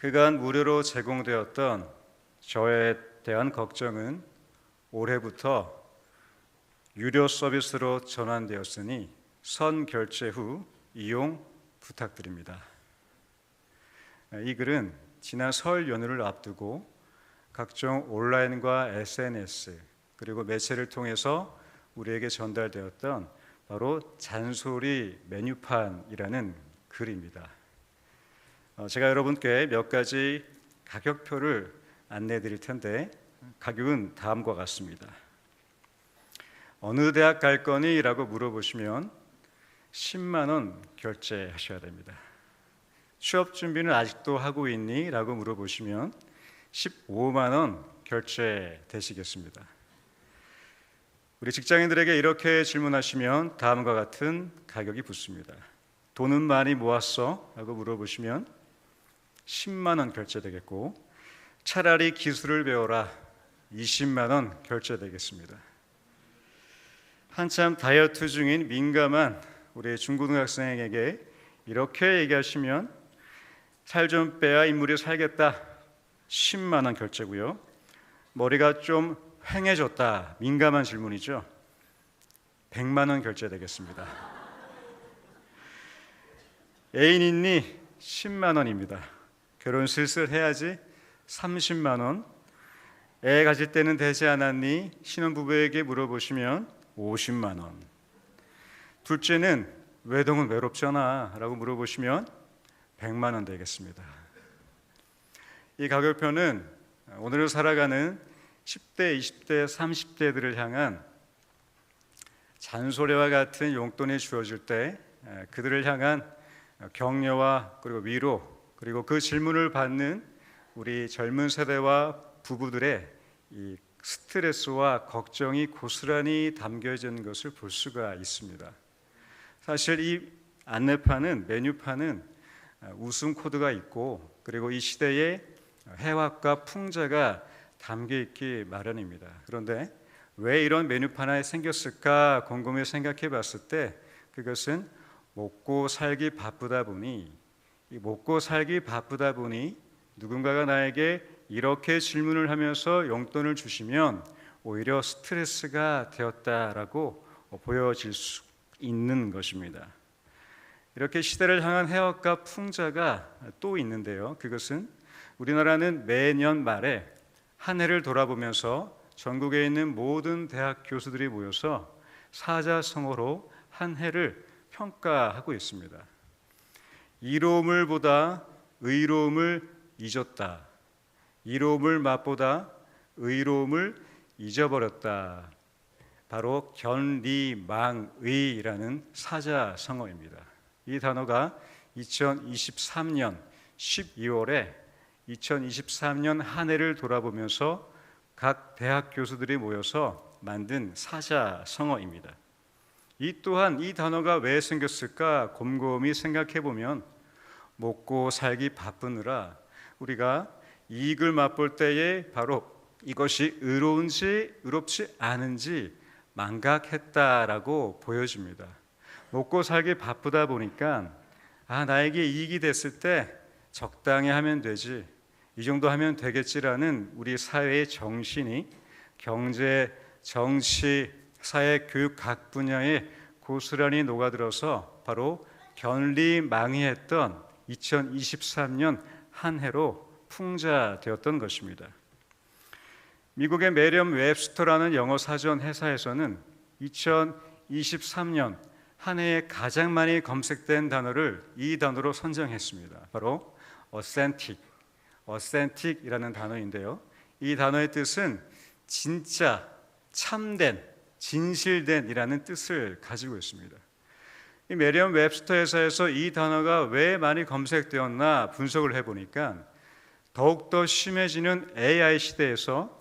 그간 무료로 제공되었던 저에 대한 걱정은 올해부터 유료 서비스로 전환되었으니 선결제 후 이용 부탁드립니다. 이 글은 지난 설 연휴를 앞두고 각종 온라인과 SNS 그리고 매체를 통해서 우리에게 전달되었던 바로 잔소리 메뉴판이라는 글입니다. 제가 여러분께 몇 가지 가격표를 안내해 드릴 텐데 가격은 다음과 같습니다. 어느 대학 갈 거니? 라고 물어보시면 10만 원 결제하셔야 됩니다. 취업 준비는 아직도 하고 있니? 라고 물어보시면 15만 원 결제되시겠습니다. 우리 직장인들에게 이렇게 질문하시면 다음과 같은 가격이 붙습니다. 돈은 많이 모았어? 라고 물어보시면 10만 원 결제되겠고, 차라리 기술을 배워라, 20만 원 결제되겠습니다. 한참 다이어트 중인 민감한 우리 중고등학생에게 이렇게 얘기하시면 살 좀 빼야 인물이 살겠다, 10만 원 결제고요. 머리가 좀 휑해졌다, 민감한 질문이죠. 100만 원 결제되겠습니다. 애인 있니? 10만 원입니다. 결혼 슬슬 해야지? 30만 원. 애 가질 때는 되지 않았니? 신혼부부에게 물어보시면 50만 원. 둘째는 외동은 외롭잖아 라고 물어보시면 100만 원 되겠습니다. 이 가격표는 오늘을 살아가는 10대, 20대, 30대들을 향한 잔소리와 같은 용돈이 주어질 때 그들을 향한 격려와 그리고 위로, 그리고 그 질문을 받는 우리 젊은 세대와 부부들의 이 스트레스와 걱정이 고스란히 담겨진 것을 볼 수가 있습니다. 사실 이 안내판은, 메뉴판은 웃음 코드가 있고, 그리고 이 시대의 해학과 풍자가 담겨 있기 마련입니다. 그런데 왜 이런 메뉴판이 생겼을까 곰곰이 생각해 봤을 때 그것은 먹고 살기 바쁘다 보니, 이 먹고 살기 바쁘다 보니 누군가가 나에게 이렇게 질문을 하면서 용돈을 주시면 오히려 스트레스가 되었다라고 보여질 수 있는 것입니다. 이렇게 시대를 향한 해학과 풍자가 또 있는데요. 그것은 우리나라는 매년 말에 한 해를 돌아보면서 전국에 있는 모든 대학 교수들이 모여서 사자성어로 한 해를 평가하고 있습니다. 이로움을 보다 의로움을 잊었다. 이로움을 맛보다 의로움을 잊어버렸다. 바로 견리망의라는 사자성어입니다. 이 단어가 2023년 12월에 2023년 한 해를 돌아보면서 각 대학 교수들이 모여서 만든 사자성어입니다. 이 또한 이 단어가 왜 생겼을까 곰곰이 생각해 보면 먹고 살기 바쁘느라 우리가 이익을 맛볼 때에 바로 이것이 의로운지 의롭지 않은지 망각했다라고 보여집니다. 먹고 살기 바쁘다 보니까 나에게 이익이 됐을 때 적당히 하면 되지, 이 정도 하면 되겠지라는 우리 사회의 정신이 경제, 정치, 사회, 교육 각 분야에 고스란히 녹아들어서 바로 견리망이했던 2023년 한 해로 풍자되었던 것입니다. 미국의 메리엄 웹스터라는 영어 사전 회사에서는 2023년 한 해에 가장 많이 검색된 단어를 이 단어로 선정했습니다. 바로 authentic이라는 단어인데요. 이 단어의 뜻은 진짜, 참된, 진실된이라는 뜻을 가지고 있습니다. 이 메리엄 웹스터 회사에서 이 단어가 왜 많이 검색되었나 분석을 해보니까 더욱더 심해지는 AI 시대에서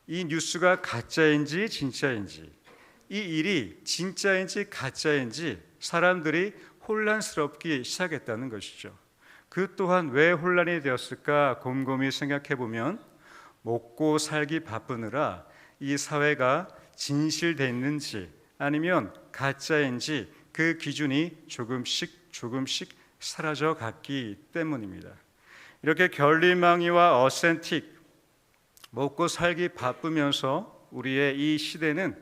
이 뉴스가 가짜인지 진짜인지, 이 일이 진짜인지 가짜인지 사람들이 혼란스럽기 시작했다는 것이죠. 그 또한 왜 혼란이 되었을까 곰곰이 생각해 보면 먹고 살기 바쁘느라 이 사회가 진실됐는지 아니면 가짜인지 그 기준이 조금씩 사라져 갔기 때문입니다. 이렇게 결리망이와 어센틱, 먹고 살기 바쁘면서 우리의 이 시대는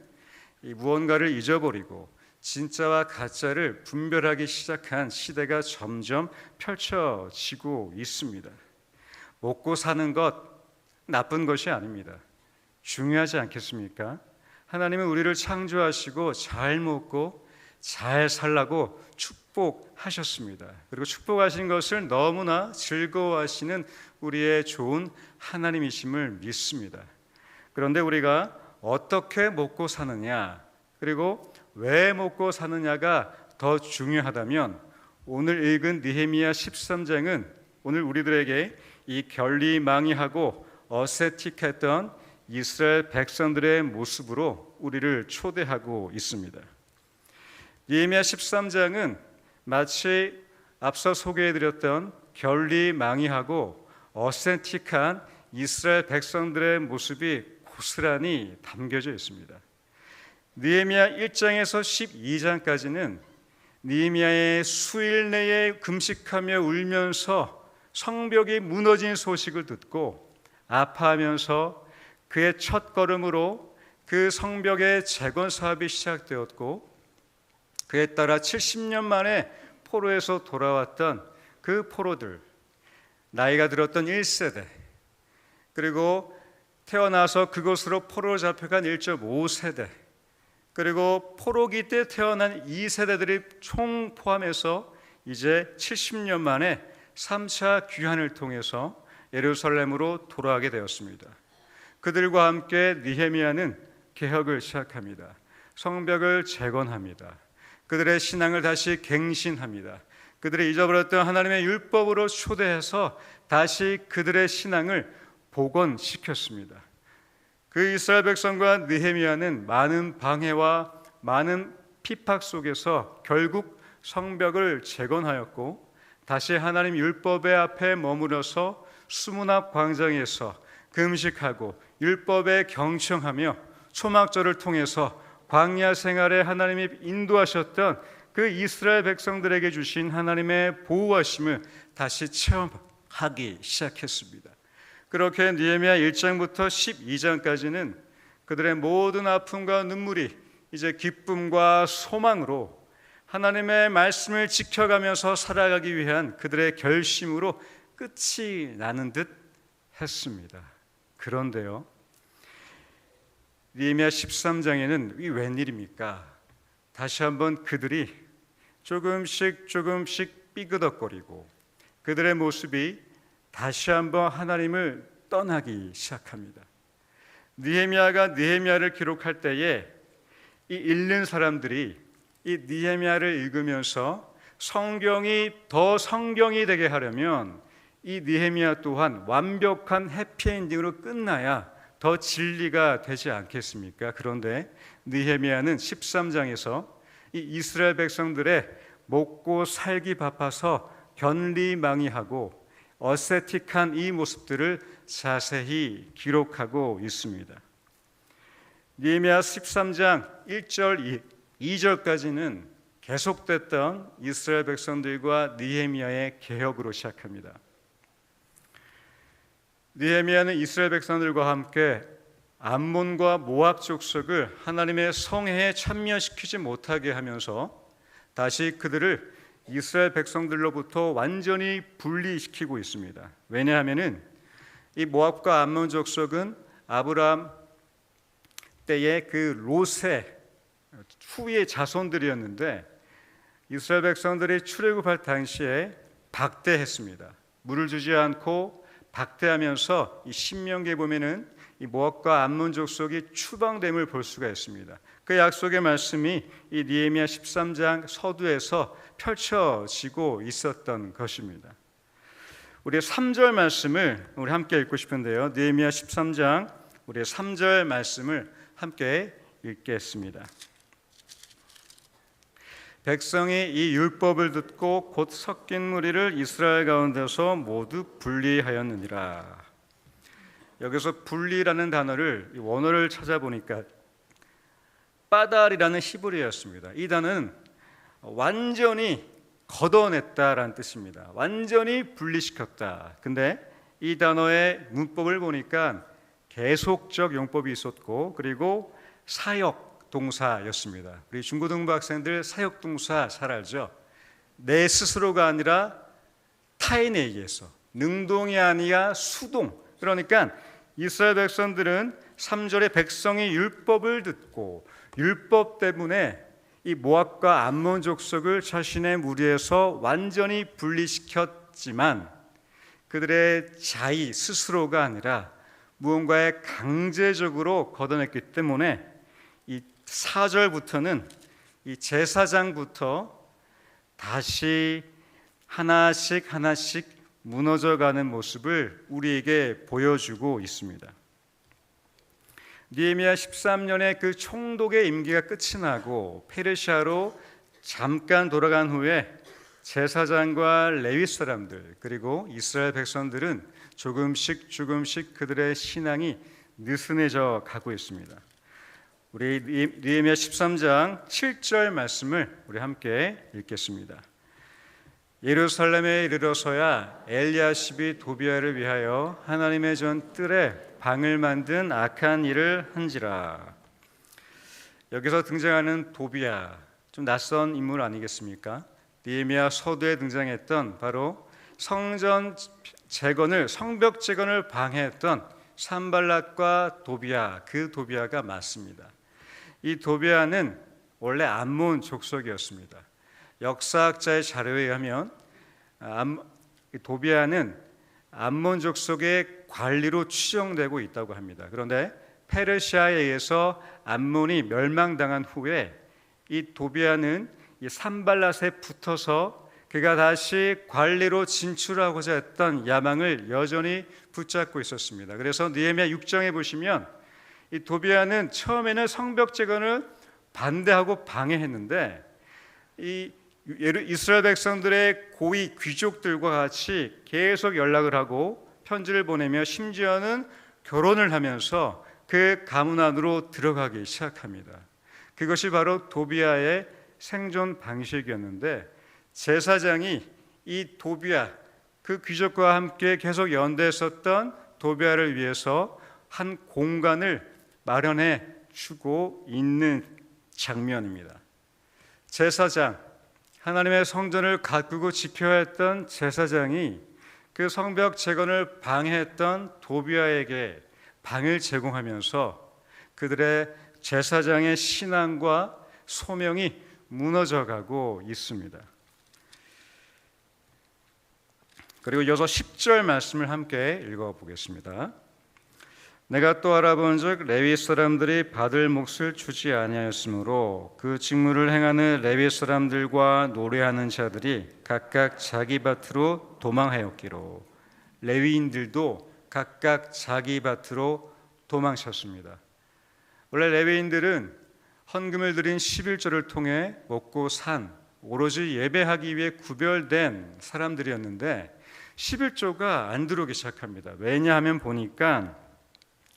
이 무언가를 잊어버리고 진짜와 가짜를 분별하기 시작한 시대가 점점 펼쳐지고 있습니다. 먹고 사는 것 나쁜 것이 아닙니다. 중요하지 않겠습니까? 하나님은 우리를 창조하시고 잘 먹고 잘 살라고 축복하셨습니다. 그리고 축복하신 것을 너무나 즐거워하시는 우리의 좋은 하나님이심을 믿습니다. 그런데 우리가 어떻게 먹고 사느냐, 그리고 왜 먹고 사느냐가 더 중요하다면 오늘 읽은 느헤미야 13장은 오늘 우리들에게 이 결리망이하고 어세틱했던 이스라엘 백성들의 모습으로 우리를 초대하고 있습니다. 느헤미야 13장은 마치 앞서 소개해드렸던 결리망이하고 어센틱한 이스라엘 백성들의 모습이 고스란히 담겨져 있습니다. 느헤미야 1장에서 12장까지는 느헤미야의 수일 내에 금식하며 울면서 성벽이 무너진 소식을 듣고 아파하면서 그의 첫 걸음으로 그 성벽의 재건 사업이 시작되었고, 그에 따라 70년 만에 포로에서 돌아왔던 그 포로들, 나이가 들었던 1세대, 그리고 태어나서 그곳으로 포로로 잡혀간 1.5세대, 그리고 포로기 때 태어난 2세대들이 총 포함해서 이제 70년 만에 3차 귀환을 통해서 예루살렘으로 돌아가게 되었습니다. 그들과 함께 느헤미야는 개혁을 시작합니다. 성벽을 재건합니다. 그들의 신앙을 다시 갱신합니다. 그들이 잊어버렸던 하나님의 율법으로 초대해서 다시 그들의 신앙을 복원시켰습니다. 그 이스라엘 백성과 느헤미야는 많은 방해와 많은 핍박 속에서 결국 성벽을 재건하였고, 다시 하나님 율법의 앞에 머무러서 수문 앞 광장에서 금식하고 율법에 경청하며 초막절을 통해서 광야 생활에 하나님이 인도하셨던 그 이스라엘 백성들에게 주신 하나님의 보호하심을 다시 체험하기 시작했습니다. 그렇게 느헤미야 1장부터 12장까지는 그들의 모든 아픔과 눈물이 이제 기쁨과 소망으로 하나님의 말씀을 지켜가면서 살아가기 위한 그들의 결심으로 끝이 나는 듯 했습니다. 그런데요, 느헤미야 13장에는 이 웬일입니까? 다시 한번 그들이 조금씩 삐그덕거리고 그들의 모습이 다시 한번 하나님을 떠나기 시작합니다. 느헤미야가 느헤미야를 기록할 때에 이 읽는 사람들이 이 느헤미야를 읽으면서 성경이 더 성경이 되게 하려면 이 느헤미야 또한 완벽한 해피엔딩으로 끝나야 더 진리가 되지 않겠습니까? 그런데 느헤미야는 13장에서 이 이스라엘 백성들의 먹고 살기 바빠서 견리망이하고 어세틱한 이 모습들을 자세히 기록하고 있습니다. 느헤미야 13장 1절 2절까지는 계속됐던 이스라엘 백성들과 느헤미야의 개혁으로 시작합니다. 느헤미야는 이스라엘 백성들과 함께 암몬과 모압 족속을 하나님의 성회에 참여시키지 못하게 하면서 다시 그들을 이스라엘 백성들로부터 완전히 분리시키고 있습니다. 왜냐하면은 이 모압과 암몬 족속은 아브라함 때의 그 롯의 후의 자손들이었는데 이스라엘 백성들이 출애굽할 당시에 박대했습니다. 물을 주지 않고 박대하면서 이 신명기에 보면은 이 모압과 암몬 족속이 추방됨을 볼 수가 있습니다. 그 약속의 말씀이 이 느헤미야 13장 서두에서 펼쳐지고 있었던 것입니다. 우리의 3절 말씀을 우리 함께 읽고 싶은데요. 느헤미야 13장 우리의 3절 말씀을 함께 읽겠습니다. 백성이 이 율법을 듣고 곧 섞인 무리를 이스라엘 가운데서 모두 분리하였느니라. 여기서 분리라는 단어를 원어를 찾아보니까 빠달이라는 히브리어였습니다. 이 단어는 완전히 걷어냈다라는 뜻입니다. 완전히 분리시켰다. 근데 이 단어의 문법을 보니까 계속적 용법이 있었고 그리고 사역 동사였습니다. 우리 중고등부 학생들 사역 동사 잘 알죠? 내 스스로가 아니라 타인에 의해서, 능동이 아니라 수동. 그러니까 이스라엘 백성들은 3절에 백성이 율법을 듣고 율법 때문에 이 모압과 암몬 족속을 자신의 무리에서 완전히 분리시켰지만 그들의 자의 스스로가 아니라 무언가에 강제적으로 걷어냈기 때문에 이 4절부터는 이 제사장부터 다시 하나씩 무너져가는 모습을 우리에게 보여주고 있습니다. 느헤미야 13년에 그 총독의 임기가 끝이 나고 페르시아로 잠깐 돌아간 후에 제사장과 레위 사람들 그리고 이스라엘 백성들은 조금씩 그들의 신앙이 느슨해져 가고 있습니다. 우리 느헤미야 13장 7절 말씀을 우리 함께 읽겠습니다. 예루살렘에 이르러서야 엘리야십이 도비아를 위하여 하나님의 전 뜰에 방을 만든 악한 일을 한지라. 여기서 등장하는 도비아, 좀 낯선 인물 아니겠습니까? 느헤미야 서두에 등장했던 바로 성전 재건을, 성벽 재건을 방해했던 산발락과 도비아, 그 도비아가 맞습니다. 이 도비아는 원래 암몬 족속이었습니다. 역사학자의 자료에 의하면 도비아는 암몬 족속의 관리로 추정되고 있다고 합니다. 그런데 페르시아에 의해서 암몬이 멸망당한 후에 이 도비아는 이 산발랏에 붙어서 그가 다시 관리로 진출하고자 했던 야망을 여전히 붙잡고 있었습니다. 그래서 느헤미야 6장에 보시면 이 도비아는 처음에는 성벽 재건을 반대하고 방해했는데 이 이스라엘 백성들의 고위 귀족들과 같이 계속 연락을 하고 편지를 보내며 심지어는 결혼을 하면서 그 가문 안으로 들어가기 시작합니다. 그것이 바로 도비아의 생존 방식이었는데 제사장이 이 도비아, 그 귀족과 함께 계속 연대했었던 도비아를 위해서 한 공간을 마련해 주고 있는 장면입니다. 제사장, 하나님의 성전을 가꾸고 지켜야 했던 제사장이 그 성벽 재건을 방해했던 도비아에게 방을 제공하면서 그들의 제사장의 신앙과 소명이 무너져가고 있습니다. 그리고 이어서 10절 말씀을 함께 읽어보겠습니다. 내가 또 알아본즉 레위 사람들이 받을 몫을 주지 아니하였으므로 그 직무를 행하는 레위 사람들과 노래하는 자들이 각각 자기 밭으로 도망하였기로. 레위인들도 각각 자기 밭으로 도망쳤습니다. 원래 레위인들은 헌금을 드린 11조를 통해 먹고 산 오로지 예배하기 위해 구별된 사람들이었는데 11조가 안 들어오기 시작합니다. 왜냐하면 보니까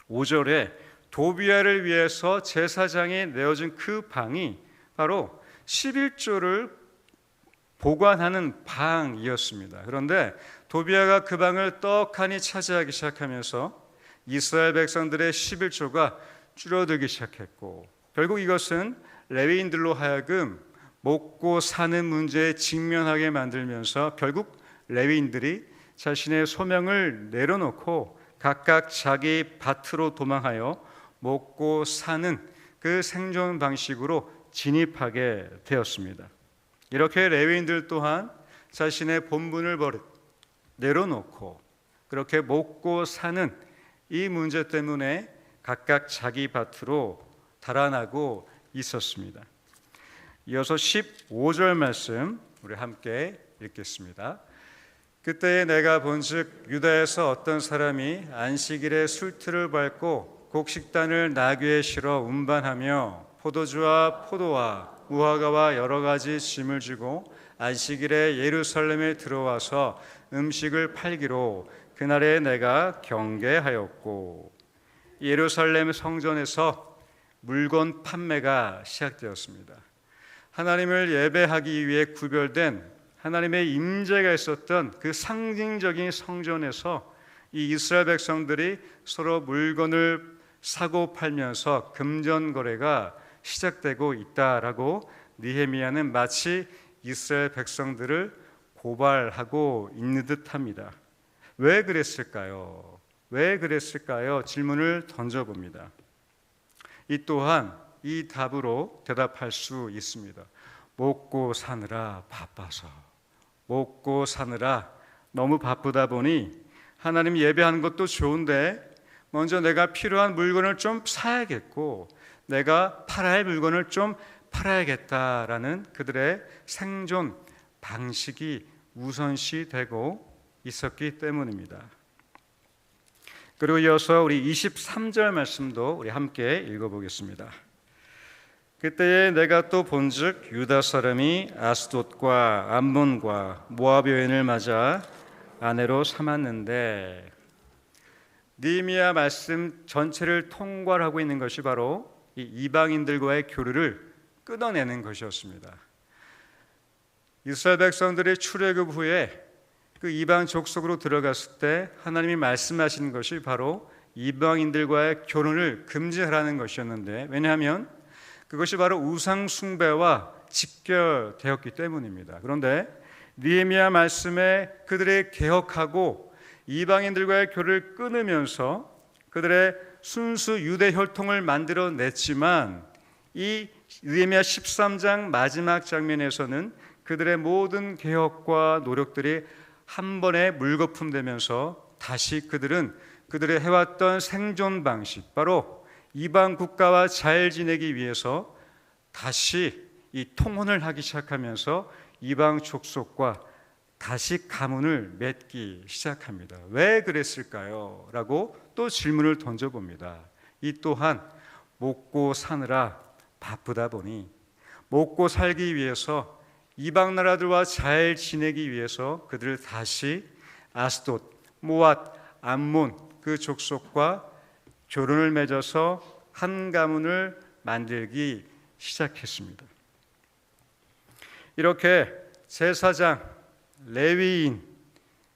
5절에 도비아를 위해서 제사장이 내어준 그 방이 바로 11조를 보관하는 방이었습니다. 그런데 도비아가 그 방을 떡하니 차지하기 시작하면서 이스라엘 백성들의 11조가 줄어들기 시작했고 결국 이것은 레위인들로 하여금 먹고 사는 문제에 직면하게 만들면서 결국 레위인들이 자신의 소명을 내려놓고 각각 자기 밭으로 도망하여 먹고 사는 그 생존 방식으로 진입하게 되었습니다. 이렇게 레위인들 또한 자신의 본분을 내려놓고 그렇게 먹고 사는 이 문제 때문에 각각 자기 밭으로 달아나고 있었습니다. 이어서 15절 말씀 우리 함께 읽겠습니다. 그때에 내가 본즉 유다에서 어떤 사람이 안식일에 술틀을 밟고 곡식단을 나귀에 실어 운반하며 포도주와 포도와 무화과와 여러 가지 짐을 지고 안식일에 예루살렘에 들어와서 음식을 팔기로 그날에 내가 경계하였고. 예루살렘 성전에서 물건 판매가 시작되었습니다. 하나님을 예배하기 위해 구별된 하나님의 임재가 있었던 그 상징적인 성전에서 이 이스라엘 백성들이 서로 물건을 사고 팔면서 금전 거래가 시작되고 있다라고 느헤미야는 마치 이스라엘 백성들을 고발하고 있는 듯합니다. 왜 그랬을까요? 왜 그랬을까요? 질문을 던져봅니다. 이 또한 이 답으로 대답할 수 있습니다. 먹고 사느라 바빠서, 먹고 사느라 너무 바쁘다 보니 하나님 예배하는 것도 좋은데 먼저 내가 필요한 물건을 좀 사야겠고 내가 팔아야 할 물건을 좀 팔아야겠다라는 그들의 생존 방식이 우선시되고 있었기 때문입니다. 그리고 이어서 우리 23절 말씀도 우리 함께 읽어보겠습니다. 그때에 내가 또 본즉 유다 사람이 아스돗과 암몬과 모압 여인을 맞아 아내로 삼았는데, 느헤미야 말씀 전체를 통괄하고 있는 것이 바로 이 이방인들과의 교류를 끊어내는 것이었습니다. 이스라엘 백성들이 출애굽 후에 그 이방 족속으로 들어갔을 때 하나님이 말씀하신 것이 바로 이방인들과의 결혼을 금지하라는 것이었는데, 왜냐하면 그것이 바로 우상 숭배와 직결되었기 때문입니다. 그런데 느헤미야 말씀에 그들의 개혁하고 이방인들과의 교류를 끊으면서 그들의 순수 유대 혈통을 만들어냈지만, 이 느헤미야 13장 마지막 장면에서는 그들의 모든 개혁과 노력들이 한 번에 물거품되면서 다시 그들은 그들의 해왔던 생존 방식, 바로 이방 국가와 잘 지내기 위해서 다시 이 통혼을 하기 시작하면서 이방 족속과 다시 가문을 맺기 시작합니다. 왜 그랬을까요? 라고 또 질문을 던져봅니다. 이 또한 먹고 사느라 바쁘다 보니, 먹고 살기 위해서 이방 나라들과 잘 지내기 위해서 그들을 다시 아스돗, 모압, 암몬 그 족속과 결혼을 맺어서 한 가문을 만들기 시작했습니다. 이렇게 제사장, 레위인,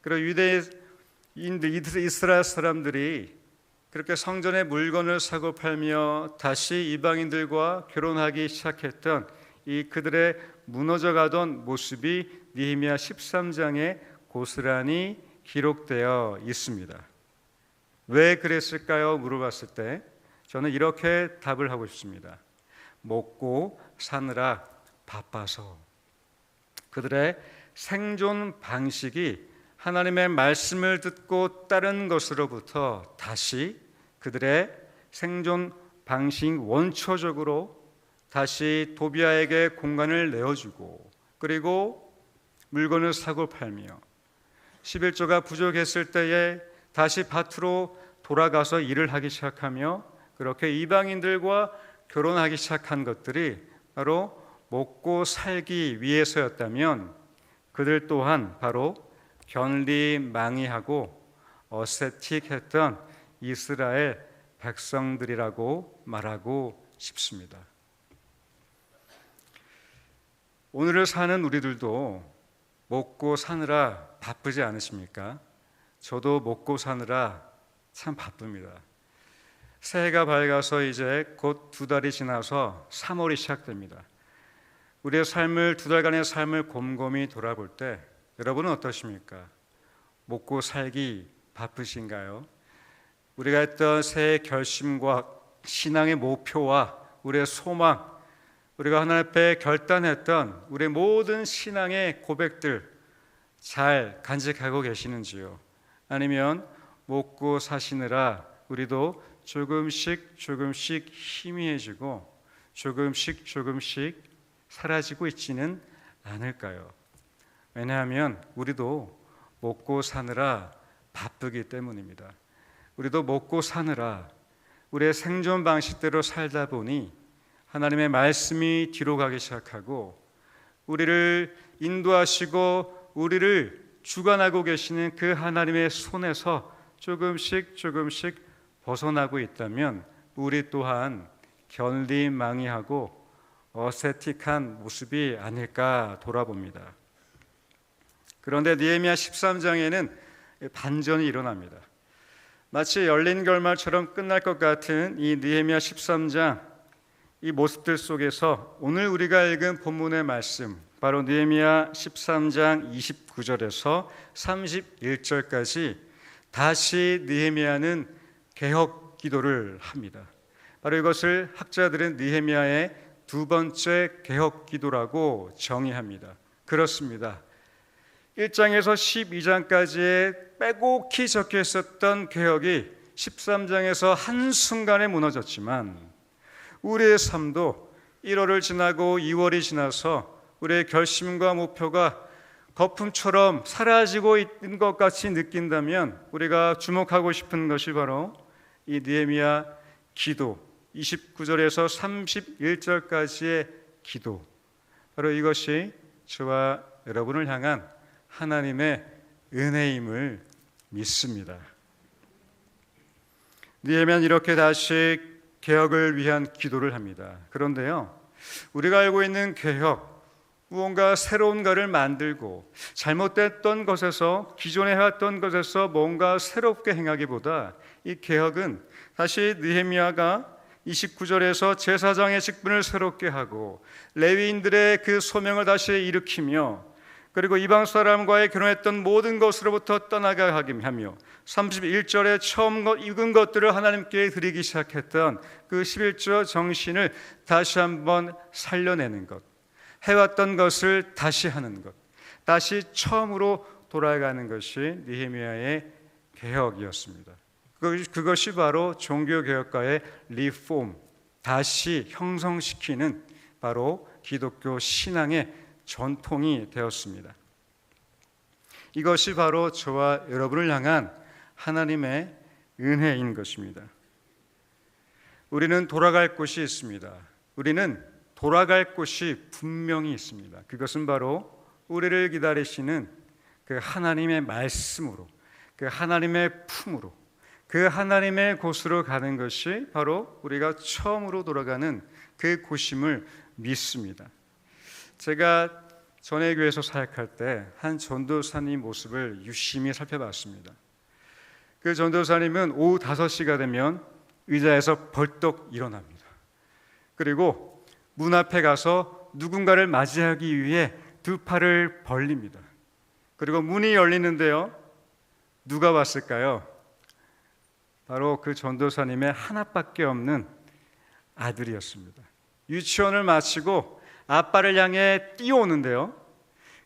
그리고 유대인들, 이스라엘 사람들이 그렇게 성전의 물건을 사고 팔며 다시 이방인들과 결혼하기 시작했던 이 그들의 무너져가던 모습이 느헤미야 13장에 고스란히 기록되어 있습니다. 왜 그랬을까요? 물어봤을 때 저는 이렇게 답을 하고 싶습니다. 먹고 사느라 바빠서. 그들의 생존 방식이 하나님의 말씀을 듣고 따른 것으로부터 다시 그들의 생존 방식 원초적으로 다시 도비아에게 공간을 내어주고, 그리고 물건을 사고 팔며 11조가 부족했을 때에 다시 밭으로 돌아가서 일을 하기 시작하며 그렇게 이방인들과 결혼하기 시작한 것들이 바로 먹고 살기 위해서였다면, 그들 또한 바로 견리망이하고 어세틱했던 이스라엘 백성들이라고 말하고 싶습니다. 오늘을 사는 우리들도 먹고 사느라 바쁘지 않으십니까? 저도 먹고 사느라 참 바쁩니다. 새해가 밝아서 이제 곧 2달이 지나서 3월이 시작됩니다. 우리의 삶을, 2달간의 삶을 곰곰이 돌아볼 때 여러분은 어떠십니까? 먹고 살기 바쁘신가요? 우리가 했던 새해 결심과 신앙의 목표와 우리의 소망, 우리가 하나님 앞에 결단했던 우리의 모든 신앙의 고백들 잘 간직하고 계시는지요? 아니면 먹고 사시느라 우리도 조금씩 희미해지고 조금씩 사라지고 있지는 않을까요? 왜냐하면 우리도 먹고 사느라 바쁘기 때문입니다. 우리도 먹고 사느라 우리의 생존 방식대로 살다 보니 하나님의 말씀이 뒤로 가기 시작하고, 우리를 인도하시고 우리를 주관하고 계시는 그 하나님의 손에서 조금씩 벗어나고 있다면 우리 또한 견리망이하고 어세틱한 모습이 아닐까 돌아봅니다. 그런데 느헤미야 13장에는 반전이 일어납니다. 마치 열린 결말처럼 끝날 것 같은 이 느헤미야 13장, 이 모습들 속에서 오늘 우리가 읽은 본문의 말씀, 바로 느헤미야 13장 29절에서 31절까지 다시 느헤미야는 개혁 기도를 합니다. 바로 이것을 학자들은 느헤미야의 두 번째 개혁 기도라고 정의합니다. 그렇습니다. 1장에서 12장까지에 빼곡히 적혀 있었던 개혁이 13장에서 한순간에 무너졌지만 우리의 삶도 1월을 지나고 2월이 지나서 우리의 결심과 목표가 거품처럼 사라지고 있는 것 같이 느낀다면 우리가 주목하고 싶은 것이 바로 이 느헤미야 기도 29절에서 31절까지의 기도, 바로 이것이 저와 여러분을 향한 하나님의 은혜임을 믿습니다. 느헤미야는 이렇게 다시 개혁을 위한 기도를 합니다. 그런데요, 우리가 알고 있는 개혁, 무언가 새로운 것을 만들고 잘못됐던 것에서, 기존에 해왔던 것에서 뭔가 새롭게 행하기보다 이 개혁은 다시 느헤미야가 29절에서 제사장의 직분을 새롭게 하고 레위인들의 그 소명을 다시 일으키며 그리고 이방 사람과의 결혼했던 모든 것으로부터 떠나게 하며 31절에 처음 익은 것들을 하나님께 드리기 시작했던 그 11조 정신을 다시 한번 살려내는 것, 해왔던 것을 다시 하는 것, 다시 처음으로 돌아가는 것이 느헤미야의 개혁이었습니다. 그것이 바로 종교개혁가의 리폼, 다시 형성시키는 바로 기독교 신앙의 전통이 되었습니다. 이것이 바로 저와 여러분을 향한 하나님의 은혜인 것입니다. 우리는 돌아갈 곳이 있습니다. 우리는 돌아갈 곳이 분명히 있습니다. 그것은 바로 우리를 기다리시는 그 하나님의 말씀으로, 그 하나님의 품으로, 그 하나님의 곳으로 가는 것이 바로 우리가 처음으로 돌아가는 그 곳임을 믿습니다. 제가 전에 교회에서 사역할 때 한 전도사님 모습을 유심히 살펴봤습니다. 그 전도사님은 오후 5시가 되면 의자에서 벌떡 일어납니다. 그리고 문 앞에 가서 누군가를 맞이하기 위해 두 팔을 벌립니다. 그리고 문이 열리는데요, 누가 왔을까요? 바로 그 전도사님의 하나밖에 없는 아들이었습니다. 유치원을 마치고 아빠를 향해 뛰어오는데요,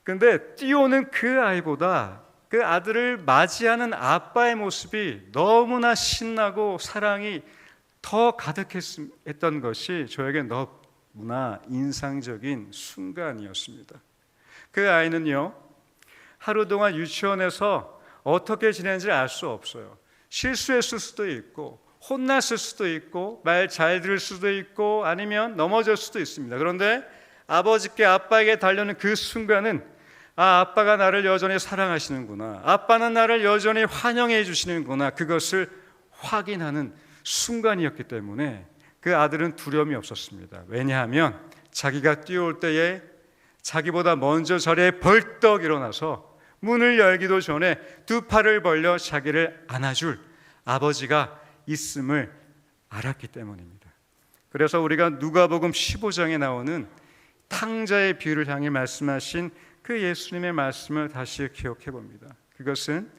근데 뛰어오는 그 아이보다 그 아들을 맞이하는 아빠의 모습이 너무나 신나고 사랑이 더 가득했던 것이 저에게 너무나 인상적인 순간이었습니다. 그 아이는요, 하루 동안 유치원에서 어떻게 지내는지 알 수 없어요. 실수했을 수도 있고 혼났을 수도 있고 말 잘 들을 수도 있고 아니면 넘어질 수도 있습니다. 그런데 아버지께, 아빠에게 달려는 그 순간은 아빠가 나를 여전히 사랑하시는구나, 아빠는 나를 여전히 환영해 주시는구나, 그것을 확인하는 순간이었기 때문에 그 아들은 두려움이 없었습니다. 왜냐하면 자기가 뛰어올 때에 자기보다 먼저 자리에 벌떡 일어나서 문을 열기도 전에 두 팔을 벌려 자기를 안아줄 아버지가 있음을 알았기 때문입니다. 그래서 우리가 누가복음 15장에 나오는 탕자의 비유를 향해 말씀하신 그 예수님의 말씀을 다시 기억해 봅니다. 그것은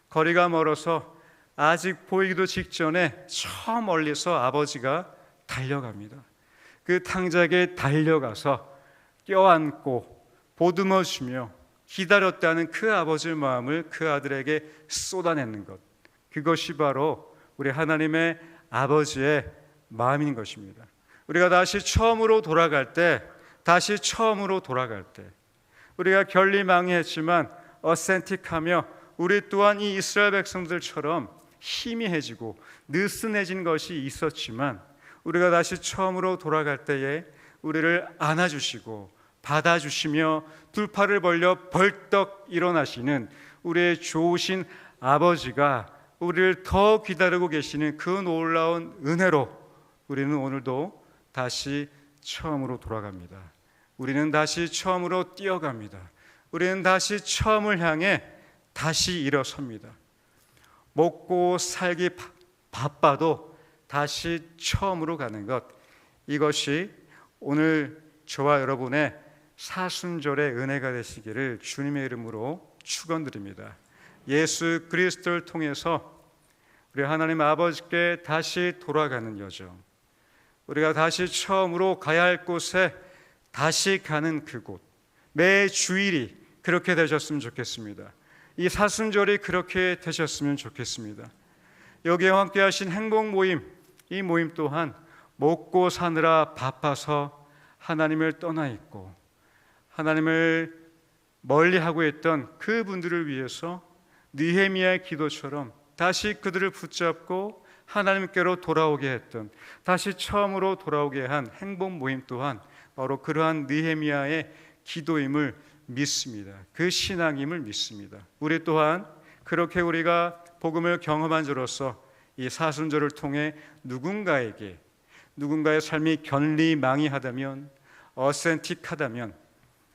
거리가 멀어서 아직 보이기도 직전에 저 멀리서 아버지가 달려갑니다. 그 탕자에게 달려가서 껴안고 보듬어 주며 기다렸다는 그 아버지의 마음을 그 아들에게 쏟아내는 것, 그것이 바로 우리 하나님의 아버지의 마음인 것입니다. 우리가 다시 처음으로 돌아갈 때, 우리가 결리망이했지만 어센틱하며 우리 또한 이 이스라엘 백성들처럼 희미해지고 느슨해진 것이 있었지만 우리가 다시 처음으로 돌아갈 때에 우리를 안아주시고 받아주시며 두 팔을 벌려 벌떡 일어나시는 우리의 좋으신 아버지가 우리를 더 기다리고 계시는 그 놀라운 은혜로 우리는 오늘도 다시 처음으로 돌아갑니다. 우리는 다시 처음으로 뛰어갑니다. 우리는 다시 처음을 향해 다시 일어섭니다. 먹고 살기 바빠도 다시 처음으로 가는 것, 이것이 오늘 저와 여러분의 사순절의 은혜가 되시기를 주님의 이름으로 축원드립니다. 예수 그리스도를 통해서 우리 하나님 아버지께 다시 돌아가는 여정, 우리가 다시 처음으로 가야 할 곳에 다시 가는 그곳, 매 주일이 그렇게 되셨으면 좋겠습니다. 이 사순절이 그렇게 되셨으면 좋겠습니다. 여기에 함께 하신 행복 모임, 이 모임 또한 먹고 사느라 바빠서 하나님을 떠나 있고 하나님을 멀리하고 있던 그분들을 위해서 느헤미야의 기도처럼 다시 그들을 붙잡고 하나님께로 돌아오게 했던, 다시 처음으로 돌아오게 한 행복 모임 또한 바로 그러한 느헤미야의 기도임을 믿습니다. 그 신앙임을 믿습니다. 우리 또한 그렇게 우리가 복음을 경험한 자로서 이 사순절을 통해 누군가의 삶이 견리망이하다면, 어센틱하다면,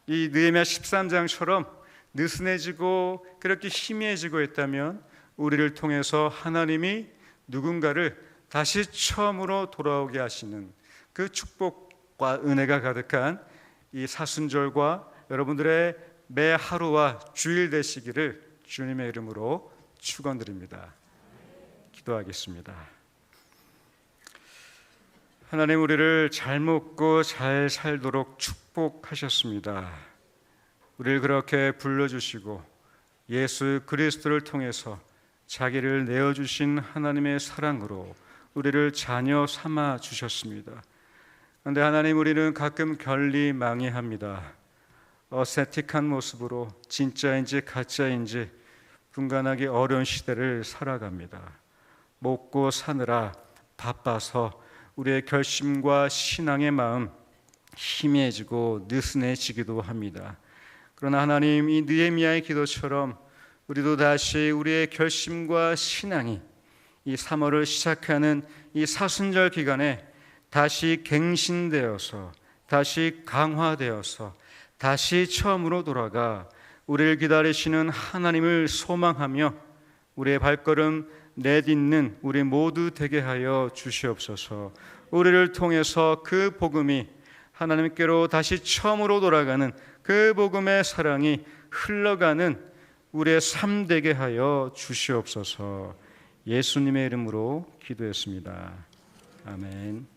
이 느헤미야 13장처럼 느슨해지고 그렇게 희미해지고 있다면 우리를 통해서 하나님이 누군가를 다시 처음으로 돌아오게 하시는 그 축복과 은혜가 가득한 이 사순절과 여러분들의 매 하루와 주일 되시기를 주님의 이름으로 축원드립니다. 기도하겠습니다. 하나님, 우리를 잘 먹고 잘 살도록 축복하셨습니다. 우리를 그렇게 불러주시고 예수 그리스도를 통해서 자기를 내어주신 하나님의 사랑으로 우리를 자녀 삼아 주셨습니다. 그런데 하나님, 우리는 가끔 견리망이합니다. 어센틱한 모습으로 진짜인지 가짜인지 분간하기 어려운 시대를 살아갑니다. 먹고 사느라 바빠서 우리의 결심과 신앙의 마음 희미해지고 느슨해지기도 합니다. 그러나 하나님, 이 느헤미야의 기도처럼 우리도 다시 우리의 결심과 신앙이 이 3월을 시작하는 이 사순절 기간에 다시 갱신되어서, 다시 강화되어서, 다시 처음으로 돌아가 우리를 기다리시는 하나님을 소망하며 우리의 발걸음 내딛는 우리 모두 되게 하여 주시옵소서. 우리를 통해서 그 복음이 하나님께로 다시 처음으로 돌아가는 그 복음의 사랑이 흘러가는 우리의 삶 되게 하여 주시옵소서. 예수님의 이름으로 기도했습니다. 아멘.